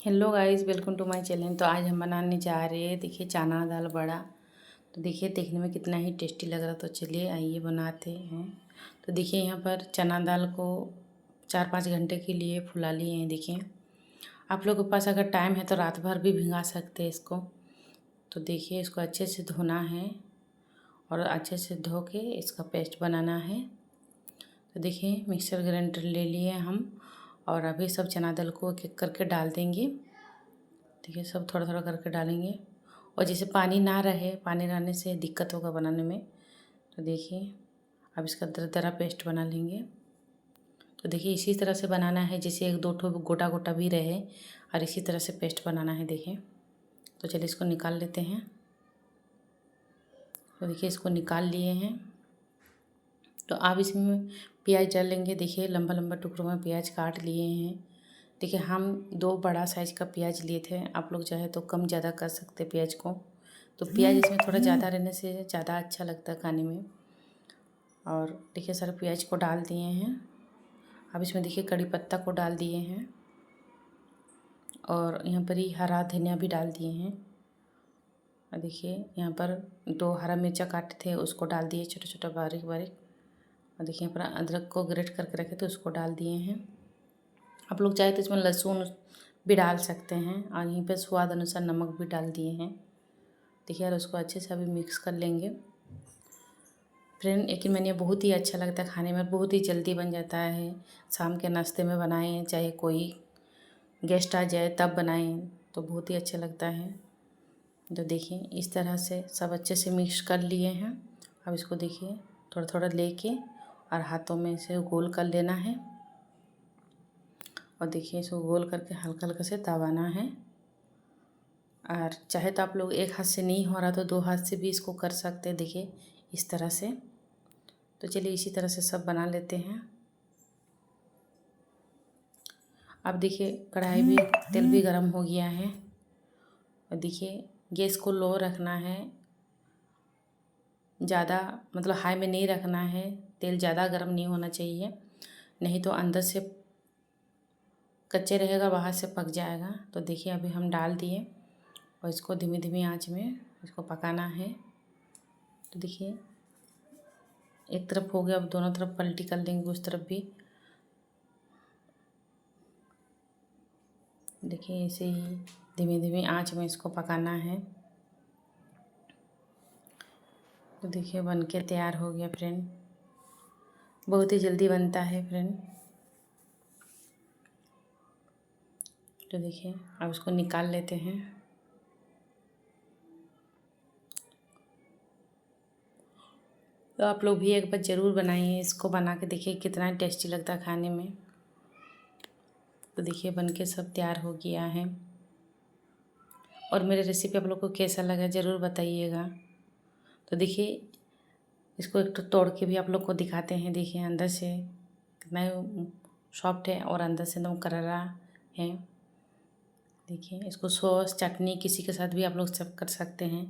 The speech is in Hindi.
Hello guys, welcome to my channel. तो आज हम बनाने जा रहे हैं, देखिए, चना दाल बड़ा। तो देखिए देखने में कितना ही टेस्टी लग रहा। तो चलिए आइए बनाते हैं। तो देखिए यहाँ पर चना दाल को 4-5 घंटे के लिए फुला लिए हैं। देखिए आप लोगों के पास अगर टाइम है तो रात भर भी भिंगा सकते हैं इसको। तो देखिए इसको अच्छे से धोना है और अच्छे से धो के इसका पेस्ट बनाना है। तो देखिए मिक्सर ग्राइंडर ले लिए हम और अभी सब चना दाल को एक एक करके डाल देंगे। देखिए सब थोड़ा थोड़ा करके डालेंगे और जैसे पानी ना रहे, पानी रहने से दिक्कत होगा बनाने में। तो देखिए अब इसका दरदरा पेस्ट बना लेंगे। तो देखिए इसी तरह से बनाना है, जैसे एक दो ठो गोटा गोटा भी रहे और इसी तरह से पेस्ट बनाना है। देखिए तो चलिए इसको निकाल लेते हैं। तो देखिए इसको निकाल लिए हैं। तो आप इसमें प्याज डाल लेंगे। देखिए लंबा लंबा टुकड़ों में प्याज काट लिए हैं। देखिए हम 2 बड़ा साइज़ का प्याज लिए थे, आप लोग चाहे तो कम ज़्यादा कर सकते प्याज को। तो प्याज इसमें थोड़ा ज़्यादा रहने से ज़्यादा अच्छा लगता है खाने में। और देखिए सारे प्याज को डाल दिए हैं। अब इसमें देखिए कड़ी पत्ता को डाल दिए हैं और यहाँ पर ही हरा धनिया भी डाल दिए हैं। और देखिए यहाँ पर 2 हरा मिर्चा काटे थे उसको डाल दिए छोटा छोटा बारीक बारीक। और देखिए यहाँ पर अदरक को ग्रेट करके रखे थे उसको डाल दिए हैं। आप लोग चाहे तो इसमें लहसुन भी डाल सकते हैं और यहीं पे स्वाद अनुसार नमक भी डाल दिए हैं। देखिए और उसको अच्छे से अभी मिक्स कर लेंगे फ्रेंड। लेकिन मैंने बहुत ही अच्छा लगता है खाने में, बहुत ही जल्दी बन जाता है। शाम के नाश्ते में बनाएं, चाहे कोई गेस्ट आ जाए तब बनाएं तो बहुत ही अच्छा लगता है। तो देखिए इस तरह से सब अच्छे से मिक्स कर लिए हैं। अब इसको देखिए थोड़ा थोड़ा लेके और हाथों में से गोल कर लेना है। और देखिए इसको गोल करके हल्का हल्का से दबाना है। और चाहे तो आप लोग एक हाथ से नहीं हो रहा तो 2 हाथ से भी इसको कर सकते हैं। देखिए इस तरह से। तो चलिए इसी तरह से सब बना लेते हैं। अब देखिए कढ़ाई भी, तेल भी गर्म हो गया है। और देखिए गैस को लो रखना है, ज़्यादा मतलब हाई में नहीं रखना है। तेल ज़्यादा गर्म नहीं होना चाहिए, नहीं तो अंदर से कच्चे रहेगा, बाहर से पक जाएगा। तो देखिए अभी हम डाल दिए और इसको धीमी धीमी आंच में इसको पकाना है। तो देखिए एक तरफ हो गया, अब दोनों तरफ पलटी कर लेंगे, उस तरफ भी। देखिए ऐसे ही धीमी धीमी आंच में इसको पकाना है। तो देखिए बन के तैयार हो गया फ्रेंड। बहुत ही जल्दी बनता है फ्रेंड। तो देखिए अब इसको निकाल लेते हैं। तो आप लोग भी एक बार ज़रूर बनाइए, इसको बना के देखिए कितना टेस्टी लगता है खाने में। तो देखिए बन के सब तैयार हो गया है। और मेरी रेसिपी आप लोग को कैसा लगा ज़रूर बताइएगा। तो देखिए इसको एक तो तोड़ के भी आप लोग को दिखाते हैं। देखिए अंदर से कितना सॉफ्ट है और अंदर से एकदम करारा है। देखिए इसको सॉस चटनी किसी के साथ भी आप लोग सर्व कर सकते हैं।